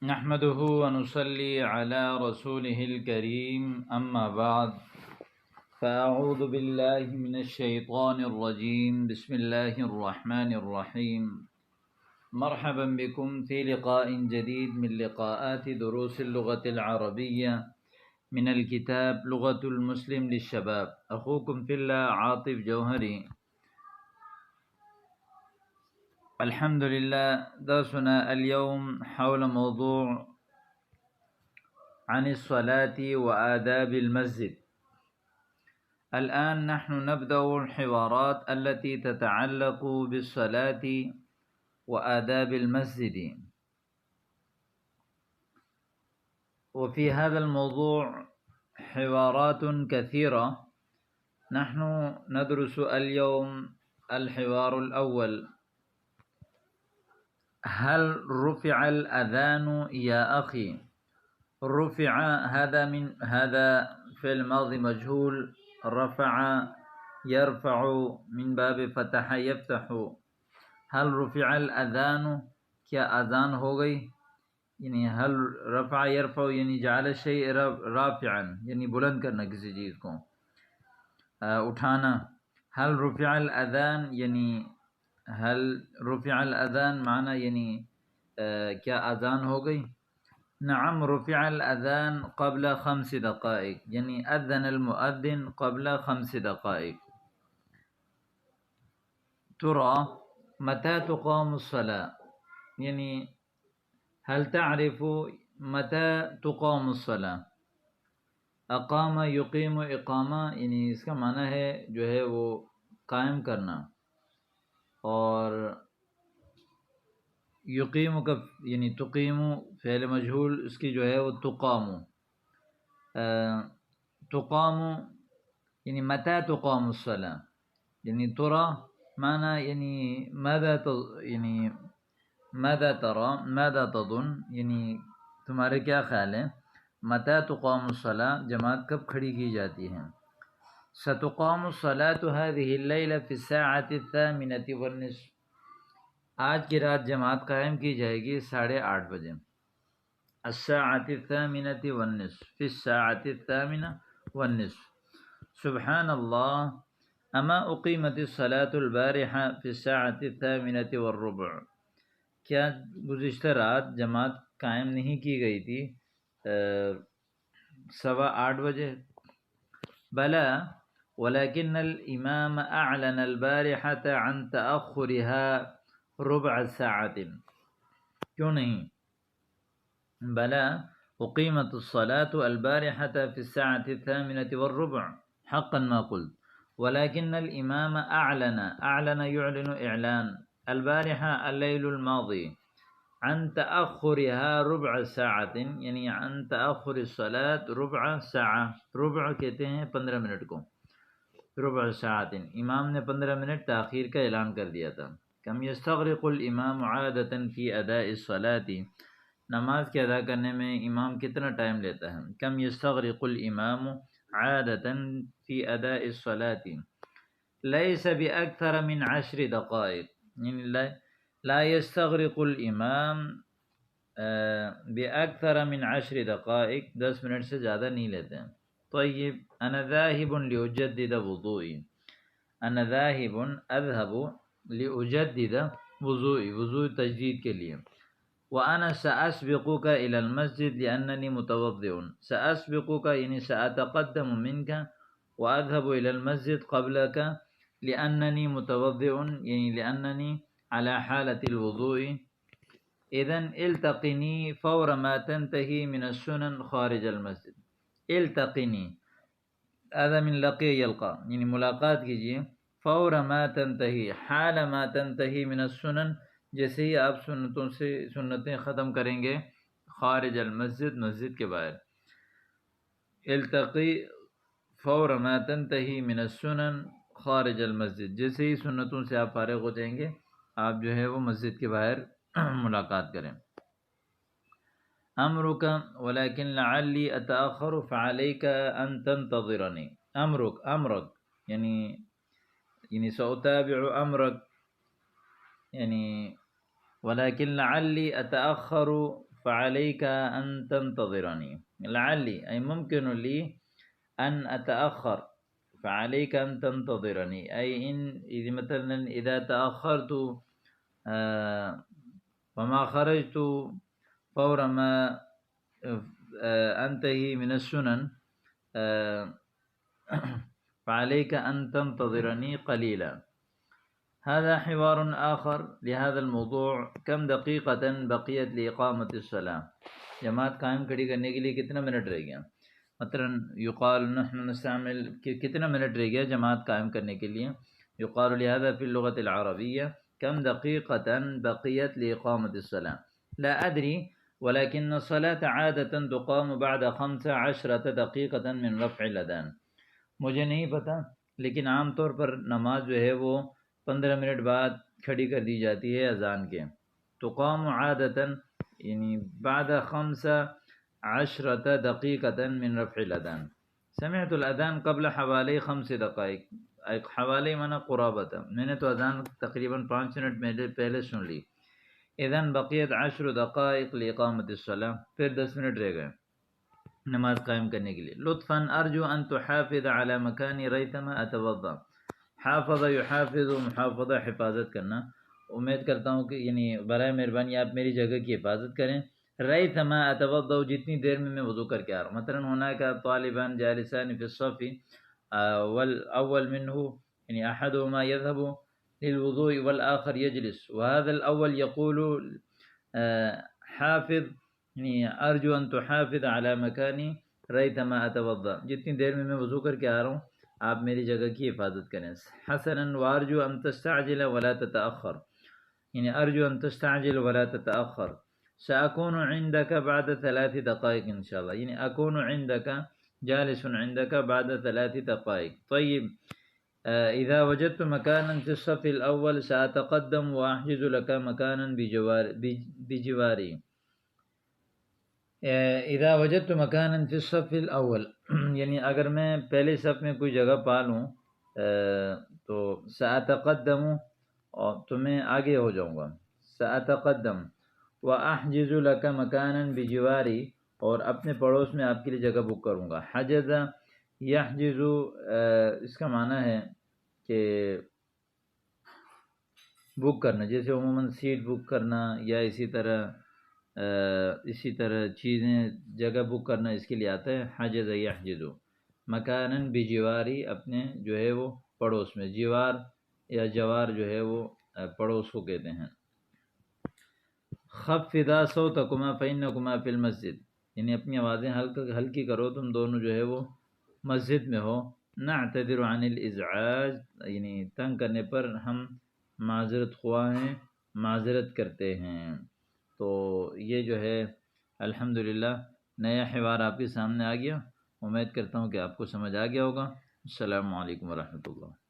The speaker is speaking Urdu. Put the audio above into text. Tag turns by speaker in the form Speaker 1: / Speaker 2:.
Speaker 1: نحمده ونصلي على رسوله الكريم أما بعد فأعوذ بالله من الشيطان الرجيم بسم الله الرحمن الرحيم مرحبا بكم في لقاء جديد من لقاءات دروس اللغة العربية من الكتاب لغة المسلم للشباب. أخوكم في الله عاطف جوهري. الحمد لله درسنا اليوم حول موضوع عن الصلاة وآداب المسجد. الآن نحن نبدأ الحوارات التي تتعلق بالصلاة وآداب المسجد، وفي هذا الموضوع حوارات كثيرة. نحن ندرس اليوم الحوار الأول: هل رفع الأذان يا أخي؟ رفع هذا فعل ماضي مجهول، رفع يرفع من باب فتح یفتح. هل رفع الاذان، کیا اذان ہو گئی؟ یعنی هل رفع یرفع یعنی جعل الشیء رافعا یعنی بلند کرنا کسی چیز کو، اٹھانا. هل رفع الاذان یعنی هل رفع الاذان معنی یعنی کیا اذان ہو گئی؟ نعم رفع الاذان قبل 5 دقائق یعنی اذن المؤذن قبل 5 دقائق. ترى متى تقام الصلاة یعنی هل تعرف متى تقام الصلاة؟ اقام یقیم اقامہ یعنی اس کا معنی ہے جو ہے وہ قائم کرنا، اور یقیم کا یعنی تقیم فعل مجہول اس کی جو ہے وہ تقام. تقام یعنی متى تقام الصلاة یعنی ترى معنی یعنی یعنی ماذا ترى ماذا تظن یعنی تمہارے کیا خیال ہے. متى تقام الصلاة جماعت کب کھڑی کی جاتی ہے. ستقام الصلاة هذه الليلة في الساعة 8:30. آج کی رات جماعت قائم کی جائے گی 8:30 بجے. الساعة 8:30 في الساعة 8:30. سبحان الله. اما اقیمت الصلاة البارحة في الساعة 8:15. کیا گزشتہ رات جماعت قائم نہیں کی گئی تھی 8:15 بجے؟ بلا ولكن الامام اعلن البارحة عن تأخرها ربع ساعة. کیوں نہیں؟ بلا اقیمت الصلاة البارحة في الساعة 8:15 حقا ما قلت، ولكن الامام اعلن يعلن اعلان البارحة الليل الماضي عن تأخرها ربع ساعة یعنی عن تأخر الصلاة ربع ساعة. ربع کہتے ہیں 15 منٹ کو. ربع ساعة امام نے 15 منٹ تاخیر کا اعلان کر دیا تھا. کم یستغرق الامام عادة في اداء الصلاة. نماز کے ادا کرنے میں امام کتنا ٹائم لیتا ہے؟ کم یستغرق الامام عادة في اداء الصلاة ليس بأكثر من 10 دقائق یعنی لا يستغرق الامام بأكثر من 10 دقائق 10 منٹ سے زیادہ نہیں لیتے ہیں. طيب انا ذاهب لأجدد وضوئي. انا ذاهب اذهب لأجدد وضوئي وضوء تجدید کے لیے. وانا سأسبقك الى المسجد لانني متوضئ. سأسبقك یعنی سأتقدم منك واذهب الى المسجد قبلك لانني متوضئ یعنی لانني على حالة الوضوء. اذن التقني فور ما تنتهي من السنن خارج المسجد. التقني هذا من لقي يلقى یعنی ملاقات کیجیے. فور ما تنتهي حال ما تنتهي من السنن جیسے ہی آپ سنتیں ختم کریں گے خارج المسجد مسجد کے باہر. التقی فور ما تنتهي من السنن خارج المسجد جیسے ہی سنتوں سے آپ فارغ ہو جائیں گے آپ جو ہے وہ مسجد کے باہر ملاقات کریں. امرک ولكن لعلی اتاخر فعليك ان تنتظرنی. امرک یعنی سأتابع امرک یعنی ولكن لعلی اتاخر فعليك أن تنتظرني لعلي أي ممكن لي أن أتأخر فعليك أن تنتظرني أي إذا مثلا إذا تأخرت وما خرجت فور ما أنتهي من السنن فعليك أن تنتظرني قليلا. هذا حوار آخر لهذا الموضوع. كم دقيقة بقيت لإقامة الصلاة؟ جماعت قائم کھڑی کرنے کے لیے کتنا منٹ رہ گیا؟ مثلا یقال نحن نستعمل کتنا منٹ رہ گیا جماعت قائم کرنے کے لیے؟ يقال لهذا في اللغة العربية كم دقيقة بقيت لإقامة الصلاة؟ لا أدري، ولكن الصلاة عادة تقام بعد 15 دقيقة من رفع الأذان. مجھے نہیں پتہ، لیکن عام طور پر نماز جو ہے وہ 15 منٹ بعد کھڑی کر دی جاتی ہے اذان کے. تقام عادتاً یعنی بعد 15 دقيقة من رفع الأذان. سمعت الأذان قبل حوالي 5 دقائق. حوالے مانا قرابتا، میں نے تو اذان تقریباً 5 منٹ پہلے سن لی. اذن بقیت 10 دقائق لإقامة الصلاة، پھر 10 منٹ رہ گئے نماز قائم کرنے کے لیے. لطفاً ارجو ان تحافظ على مکانی ریثما اتوضا. حافظ یحافظ، محافظہ حفاظت کرنا. امید کرتا ہوں کہ یعنی برائے مہربانی آپ میری جگہ کی حفاظت کریں. ریثما اتوضا، جتنی دیر میں وضو کر کے آ رہا ہوں. مثلا هناك طالبان جالسان في الصف والأول منه يعني أحدهما يذهب للوضوء والآخر يجلس، وهذا الأول يقول حافظ يعني أرجو أن تحافظ على مكاني ريثما أتوضأ. جتنی دیر میں وضو کر کے آ رہا ہوں آپ میری جگہ کی حفاظت کریں. حسنا وارجو ان تستعجل ولا تتأخر، يعني أرجو أن تستعجل ولا تتأخر. سأكون عندك بعد 3 دقائق إن شاء الله، يعني أكون عندك جالس عندك بعد 3 دقائق. طيب إذا وجدت مكانا في الصف الأول سأتقدم وأحجز لك مكانا بجواري. اذا وجدت مكانا في الصف الاول یعنی اگر میں پہلے صف میں کوئی جگہ پا لوں تو سأتقدم، اور تو میں آگے ہو جاؤں گا. سأتقدم وأحجز لك مكانا بجواري، اور اپنے پڑوس میں آپ کے لیے جگہ بک کروں گا. حجز یحجز، اس کا معنی ہے کہ بک کرنا، جیسے عموماً سیٹ بک کرنا یا اسی طرح چیزیں جگہ بک کرنا اس کے لیے آتا ہے. حجز یحجز مکانا بجواری، اپنے جو ہے وہ پڑوس میں. جوار یا جوار جو ہے وہ پڑوس کو کہتے ہیں. خفضا صوتکما فإنکما فی المسجد، یعنی اپنی آوازیں ہلکی کرو، تم دونوں جو ہے وہ مسجد میں ہو. نعتذر عن الازعاج، یعنی تنگ کرنے پر ہم معذرت خواہ ہیں، معذرت کرتے ہیں. تو یہ جو ہے الحمدللہ نیا حوار آپ کے سامنے آ گیا. امید کرتا ہوں کہ آپ کو سمجھ آ گیا ہوگا. السلام علیکم ورحمۃ اللہ.